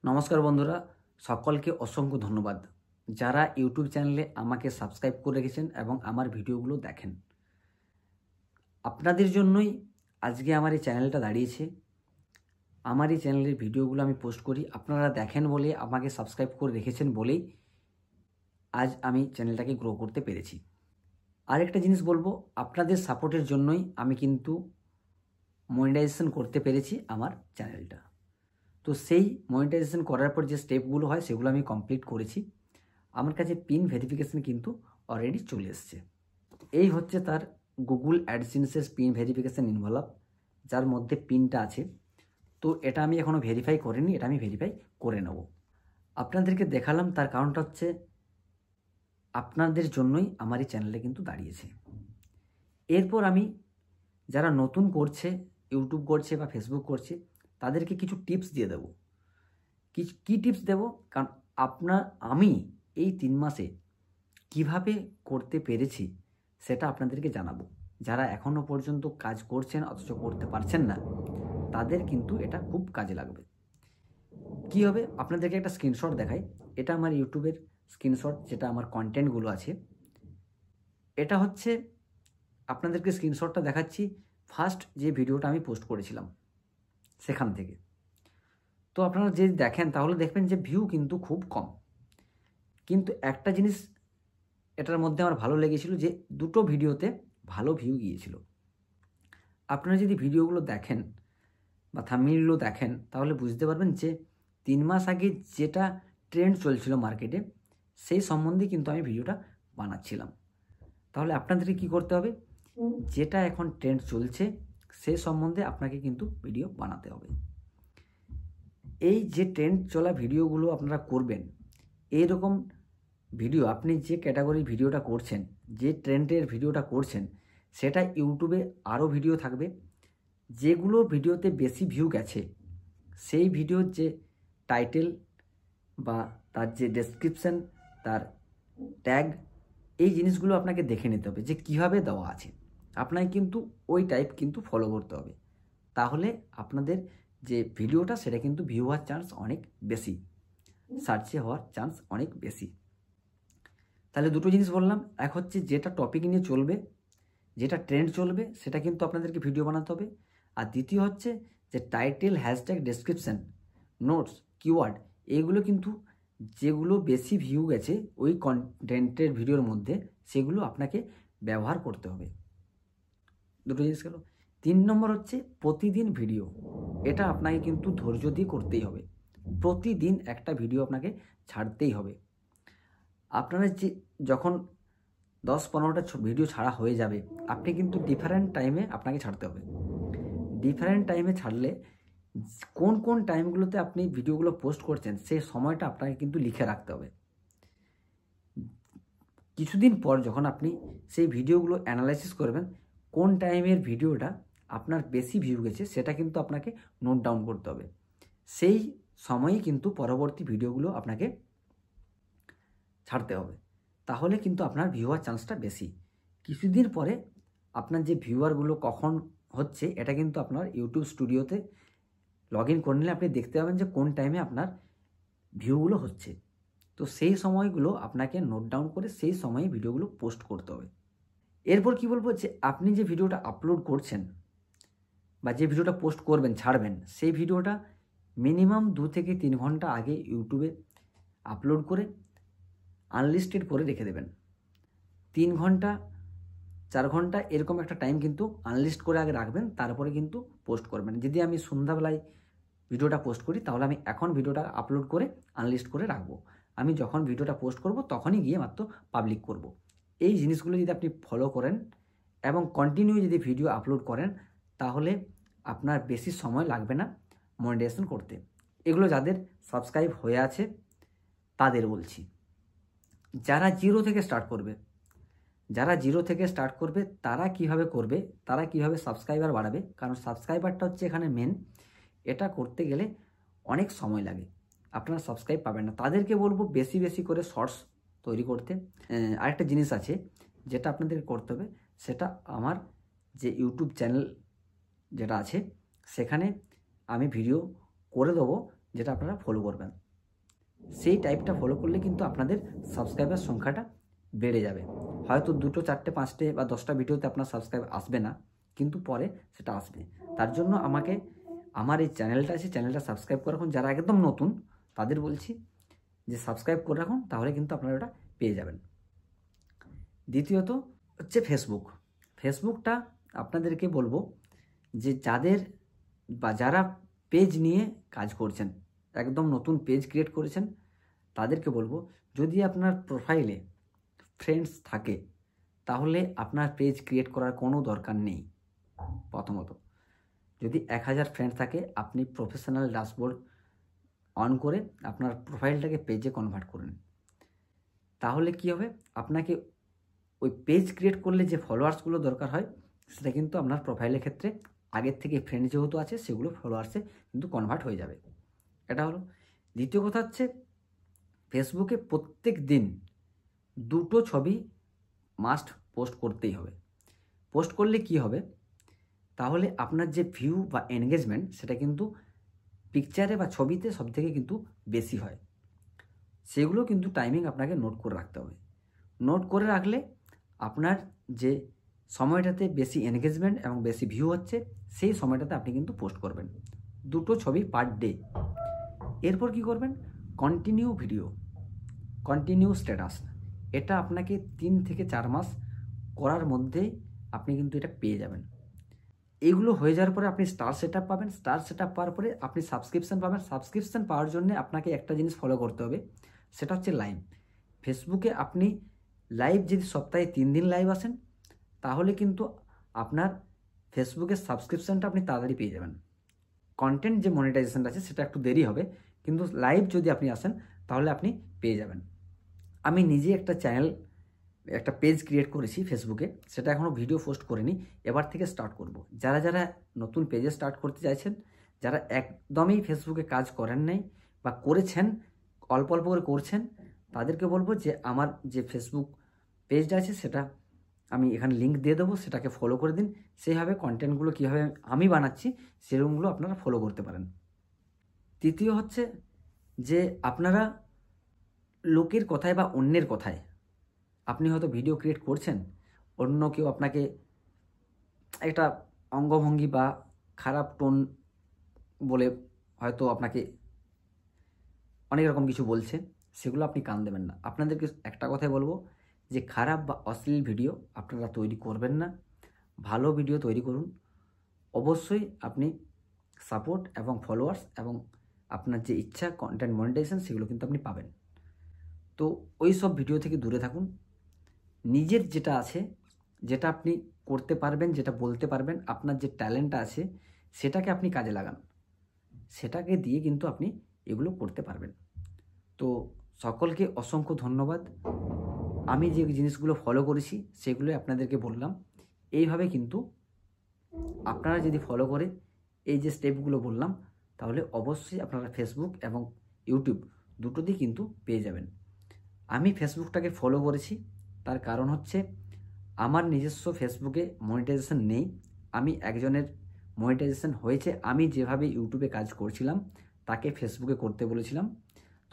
নমস্কার বন্ধুরা, সকলকে অসংখ্য ধন্যবাদ যারা ইউটিউব চ্যানেলে আমাকে সাবস্ক্রাইব করে রেখেছেন এবং আমার ভিডিওগুলো দেখেন। আপনাদের জন্যই আজকে আমার এই চ্যানেলটা দাঁড়িয়েছে। আমার এই চ্যানেলের ভিডিওগুলো আমি পোস্ট করি, আপনারা দেখেন বলে, আমাকে সাবস্ক্রাইব করে রেখেছেন বলেই আজ আমি চ্যানেলটাকে গ্রো করতে পেরেছি। আরেকটা জিনিস বলবো, আপনাদের সাপোর্টের জন্যই আমি কিন্তু মনিটাইজেশন করতে পেরেছি আমার চ্যানেলটা। তো সেই মনিটাইজেশন করার পর যে স্টেপগুলো হয় সেগুলো আমি কমপ্লিট করেছি। আমার কাছে পিন ভেরিফিকেশন কিন্তু অলরেডি চলে এসছে। এই হচ্ছে তার গুগল অ্যাডসেন্সের পিন ভেরিফিকেশন ইনভলভ, যার মধ্যে পিনটা আছে। তো এটা আমি এখনও ভেরিফাই করিনি, এটা আমি ভেরিফাই করে নেব। আপনাদেরকে দেখালাম, তার কারণটা হচ্ছে আপনাদের জন্যই আমার এই চ্যানেলটা কিন্তু দাঁড়িয়েছে। এরপর আমি যারা নতুন করছে, ইউটিউব করছে বা ফেসবুক করছে, তাদেরকে কিছু টিপস দিয়ে দেবো। কী টিপস দেব? কারণ আমি এই 3 মাসে কিভাবে করতে পেরেছি সেটা আপনাদেরকে জানাবো। যারা এখনও পর্যন্ত কাজ করছেন অথচ করতে পারছেন না, তাদের কিন্তু এটা খুব কাজে লাগবে। কী হবে, আপনাদেরকে একটা স্ক্রিনশট দেখাই। এটা আমার ইউটিউবের স্ক্রিনশট, যেটা আমার কন্টেন্টগুলো আছে। এটা হচ্ছে, আপনাদেরকে স্ক্রিনশটটা দেখাচ্ছি ফার্স্ট যে ভিডিওটা আমি পোস্ট করেছিলাম সেখান থেকে। তো আপনারা যদি দেখেন তাহলে দেখবেন যে ভিউ কিন্তু খুব কম। কিন্তু একটা জিনিস এটার মধ্যে আমার ভালো লেগেছিল, যে দুটো ভিডিওতে ভালো ভিউ গিয়েছিল। আপনারা যদি ভিডিওগুলো দেখেন বা থাম্বনেইলগুলো দেখেন তাহলে বুঝতে পারবেন যে 3 মাস আগে যেটা ট্রেন্ড চলছিল মার্কেটে, সেই সম্বন্ধে কিন্তু আমি ভিডিওটা বানাচ্ছিলাম। তাহলে আপনাদেরকে কী করতে হবে, যেটা এখন ট্রেন্ড চলছে সেই সম্বন্ধে আপনাকে কিন্তু ভিডিও বানাতে হবে। এই যে ট্রেন্ড চলা ভিডিওগুলো আপনারা করবেন, এইরকম ভিডিও আপনি যে ক্যাটাগরির ভিডিওটা করছেন, যে ট্রেন্ডের ভিডিওটা করছেন, সেটা ইউটিউবে আরও ভিডিও থাকবে। যেগুলো ভিডিওতে বেশি ভিউ গেছে সেই ভিডিওর যে টাইটেল বা তার যে ডেসক্রিপশন, তার ট্যাগ, এই জিনিসগুলো আপনাকে দেখে নিতে হবে যে কীভাবে দেওয়া আছে। আপনাকে কিন্তু ওই টাইপ কিন্তু ফলো করতে হবে। তাহলে আপনাদের যে ভিডিওটা সেটা কিন্তু ভিউ হওয়ার চান্স অনেক বেশি, সার্চে হওয়ার চান্স অনেক বেশি। তাহলে দুটো জিনিস বললাম, এক হচ্ছে যেটা টপিক নিয়ে চলবে, যেটা ট্রেন্ড চলবে, সেটা কিন্তু আপনাদেরকে ভিডিও বানাতে হবে। আর দ্বিতীয় হচ্ছে যে title, hashtag, description, notes, keyword, এইগুলো কিন্তু যেগুলো বেশি ভিউ গেছে ওই কন্টেন্টের ভিডিওর মধ্যে, সেগুলো আপনাকে ব্যবহার করতে হবে। দুটো জিনিস গেল। 3 নম্বর হচ্ছে প্রতিদিন ভিডিও। এটা আপনাকে কিন্তু ধৈর্য দিয়ে করতেই হবে। প্রতিদিন একটা ভিডিও আপনাকে ছাড়তেই হবে। আপনারা যে যখন 10-15টা ভিডিও ছাড়া হয়ে যাবে, আপনি কিন্তু ডিফারেন্ট টাইমে আপনাকে ছাড়তে হবে। ডিফারেন্ট টাইমে ছাড়লে কোন কোন টাইমগুলোতে আপনি ভিডিওগুলো পোস্ট করছেন সেই সময়টা আপনাকে কিন্তু লিখে রাখতে হবে। কিছুদিন পর যখন আপনি সেই ভিডিওগুলো অ্যানালাইসিস করবেন, কোন টাইমের ভিডিওটা আপনার বেশি ভিউ গেছে সেটা কিন্তু আপনাকে নোট ডাউন করতে হবে। সেই সময়েই কিন্তু পরবর্তী ভিডিওগুলো আপনাকে ছাড়তে হবে। তাহলে কিন্তু আপনার ভিউ হওয়ার চান্সটা বেশি। কিছুদিন পরে আপনার যে ভিউয়ারগুলো কখন হচ্ছে, এটা কিন্তু আপনার ইউটিউব স্টুডিওতে লগ ইন করে নিলে আপনি দেখতে পাবেন যে কোন টাইমে আপনার ভিউগুলো হচ্ছে। তো সেই সময়গুলো আপনাকে নোট ডাউন করে সেই সময়ে ভিডিওগুলো পোস্ট করতে হবে। এরপর কি বলবো, যে আপনি যে ভিডিওটা আপলোড করছেন বা যে ভিডিওটা পোস্ট করবেন, ছাড়বেন, সেই ভিডিওটা মিনিমাম 2 থেকে 3 ঘন্টা আগে ইউটিউবে আপলোড করে আনলিস্টেড করে রেখে দেবেন। 3 ঘন্টা 4 ঘন্টা এরকম একটা টাইম কিন্তু আনলিস্ট করে আগে রাখবেন, তারপরে কিন্তু পোস্ট করবেন। যদি আমি সন্ধ্যাবেলায় ভিডিওটা পোস্ট করি তাহলে আমি এখন ভিডিওটা আপলোড করে আনলিস্ট করে রাখবো। আমি যখন ভিডিওটা পোস্ট করব তখনই গিয়ে মাত্র পাবলিক করব। এই জিনিসগুলো যদি আপনি ফলো করেন এবং কন্টিনিউ যদি ভিডিও আপলোড করেন, তাহলে আপনার বেশি সময় লাগবে না মনিটাইজেশন করতে। এগুলো যাদের সাবস্ক্রাইব হয়ে আছে তাদের বলছি। যারা জিরো থেকে স্টার্ট করবে তারা কিভাবে করবে, তারা কিভাবে সাবস্ক্রাইবার বাড়াবে, কারণ সাবস্ক্রাইবারটা হচ্ছে এখানে মেন। এটা করতে গেলে অনেক সময় লাগে, আপনারা সাবস্ক্রাইব পাবেন না। তাদেরকে বলবো বেশি বেশি করে শর্টস তৈরি করতে। আরেকটা জিনিস আছে যেটা আপনাদের করতে হবে, সেটা আমার যে ইউটিউব চ্যানেল যেটা আছে সেখানে আমি ভিডিও করে দেবো, যেটা আপনারা ফলো করবেন। সেই টাইপটা ফলো করলে কিন্তু আপনাদের সাবস্ক্রাইবার সংখ্যাটা বেড়ে যাবে। হয়তো 2, 4, 5 বা 10টা ভিডিওতে আপনার সাবস্ক্রাইব আসবে না, কিন্তু পরে সেটা আসবে। তার জন্য আমাকে আমার এই চ্যানেলটা আছে, চ্যানেলটা সাবস্ক্রাইব করে রাখুন। যারা একদম নতুন তাদের বলছি যে সাবস্ক্রাইব করে রাখুন, তাহলে কিন্তু আপনারা ওটা পেয়ে যাবেন। দ্বিতীয়ত হচ্ছে ফেসবুক। ফেসবুকটা আপনাদেরকে বলবো যে যারা পেজ নিয়ে কাজ করছেন, একদম নতুন পেজ ক্রিয়েট করেছেন, তাদেরকে বলবো যদি আপনার প্রোফাইলে ফ্রেন্ডস থাকে তাহলে আপনার পেজ ক্রিয়েট করার কোনো দরকার নেই। প্রথমত, যদি 1000 ফ্রেন্ডস থাকে, আপনি প্রফেশনাল ড্যাশবোর্ড অন করে আপনার প্রোফাইলটাকে পেজে কনভার্ট করুন। তাহলে কি হবে, আপনাকে ওই পেজ ক্রিয়েট করলে যে ফলোয়ার্সগুলো দরকার হয় সেটা কিন্তু আপনার প্রোফাইলের ক্ষেত্রে আগের থেকে ফ্রেন্ড যেহেতু আছে সেগুলো ফলোয়ার্সে কিন্তু কনভার্ট হয়ে যাবে। এটা হলো। দ্বিতীয় কথা হচ্ছে ফেসবুকে প্রত্যেক দিন 2টো ছবি মাস্ট পোস্ট করতেই হবে। পোস্ট করলে কি হবে, তাহলে আপনার যে ভিউ বা এনগেজমেন্ট সেটা কিন্তু পিকচারে বা ছবিতে সবথেকে কিন্তু বেশি হয়। সেগুলো কিন্তু টাইমিং আপনাকে নোট করে রাখতে হবে। নোট করে রাখলে আপনার যে সময়টাতে বেশি এনগেজমেন্ট এবং বেশি ভিউ হচ্ছে সেই সময়টাতে আপনি কিন্তু পোস্ট করবেন 2টো ছবি পার ডে। এরপর কি করবেন, কন্টিনিউ ভিডিও, কন্টিনিউ স্ট্যাটাস। এটা আপনাকে 3 থেকে 4 মাস করার মধ্যেই আপনি কিন্তু এটা পেয়ে যাবেন। এইগুলো হয়ে যাওয়ার পরে আপনি স্টার সেটআপ পাবেন। স্টার সেটআপ পাওয়ার পরে আপনি সাবস্ক্রিপশন পাবেন। সাবস্ক্রিপশন পাওয়ার জন্য আপনাকে একটা জিনিস ফলো করতে হবে, সেটা হচ্ছে লাইভ। ফেসবুকে আপনি লাইভ যদি সপ্তাহে 3 দিন লাইভ আসেন, তাহলে কিন্তু আপনার ফেসবুকের সাবস্ক্রিপশনটা আপনি তাড়াতাড়ি পেয়ে যাবেন। কন্টেন্ট যে মনিটাইজেশনটা আছে সেটা একটু দেরি হবে, কিন্তু লাইভ যদি আপনি আসেন তাহলে আপনি পেয়ে যাবেন। আমি নিজে একটা পেজ ক্রিয়েট করেছি ফেসবুকে, সেটা এখনও ভিডিও পোস্ট করিনি, এবার থেকে স্টার্ট করব। যারা নতুন পেজে স্টার্ট করতে চাইছেন, যারা একদমই ফেসবুকে কাজ করেন নাই বা করেছেন অল্প অল্প করে করছেন, তাদেরকে বলবো যে আমার যে ফেসবুক পেজটা আছে সেটা আমি এখানে লিঙ্ক দিয়ে দেবো, সেটাকে ফলো করে দিন। সেইভাবে কন্টেন্টগুলো কীভাবে আমি বানাচ্ছি সেরকমগুলো আপনারা ফলো করতে পারেন। তৃতীয় হচ্ছে যে আপনারা লোকের কথায় বা অন্যের কথায়, আপনি হয়তো ভিডিও ক্রিয়েট করছেন, অন্য কেউ আপনাকে একটা অঙ্গভঙ্গি বা খারাপ টোন বলে হয়তো আপনাকে অনেক রকম কিছু বলছে, সেগুলো আপনি কান দেবেন না। আপনাদেরকে একটা কথাই বলবো যে খারাপ বা অশ্লীল ভিডিও আপনারা তৈরি করবেন না, ভালো ভিডিও তৈরি করুন। অবশ্যই আপনি সাপোর্ট এবং ফলোয়ার্স এবং আপনার যে ইচ্ছা কন্টেন্ট মনিটাইজেশন সেগুলো কিন্তু আপনি পাবেন। তো ওই সব ভিডিও থেকে দূরে থাকুন। নিজের যেটা আছে, যেটা আপনি করতে পারবেন, যেটা বলতে পারবেন, আপনার যে ট্যালেন্টটা আছে সেটাকে আপনি কাজে লাগান, সেটাকে দিয়ে কিন্তু আপনি এগুলো করতে পারবেন। তো সকলকে অসংখ্য ধন্যবাদ। আমি যে জিনিসগুলো ফলো করেছি সেগুলোই আপনাদেরকে বললাম। এইভাবে কিন্তু আপনারা যদি ফলো করে এই যে স্টেপগুলো বললাম, তাহলে অবশ্যই আপনারা ফেসবুক এবং ইউটিউব দুটোতেই কিন্তু পেয়ে যাবেন। আমি ফেসবুকটাকে ফলো করেছি, তার কারণ হচ্ছে আমার নিজস্ব ফেসবুকে মনিটাইজেশন নেই। আমি একজনের মনিটাইজেশন হয়েছে, আমি যেভাবে ইউটিউবে কাজ করছিলাম তাকে ফেসবুকে করতে বলেছিলাম,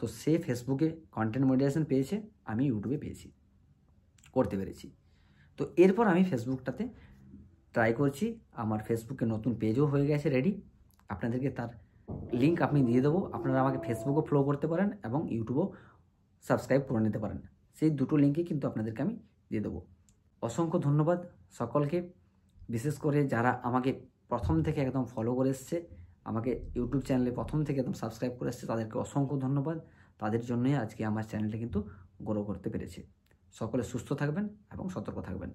তো সে ফেসবুকে কন্টেন্ট মনিটাইজেশন পেয়েছে, আমি ইউটিউবে করতে পেরেছি। তো এরপর আমি ফেসবুকটাতে ট্রাই করছি। আমার ফেসবুকে নতুন পেজও হয়ে গেছে রেডি, আপনাদেরকে তার লিঙ্ক আপনি দিয়ে দেবো। আপনারা আমাকে ফেসবুকও ফলো করতে পারেন এবং ইউটিউবও সাবস্ক্রাইব করে নিতে পারেন। সেই দুটো লিঙ্কই কিন্তু আপনাদেরকে আমি দিয়ে দেবো। অসংখ্য ধন্যবাদ সকলকে, বিশেষ করে যারা আমাকে প্রথম থেকে একদম ফলো করে এসছে, আমাকে ইউটিউব চ্যানেলে প্রথম থেকে একদম সাবস্ক্রাইব করে এসছে, তাদেরকে অসংখ্য ধন্যবাদ। তাদের জন্যই আজকে আমার চ্যানেলটা কিন্তু গ্রো করতে পেরেছে। সকলে সুস্থ থাকবেন এবং সতর্ক থাকবেন।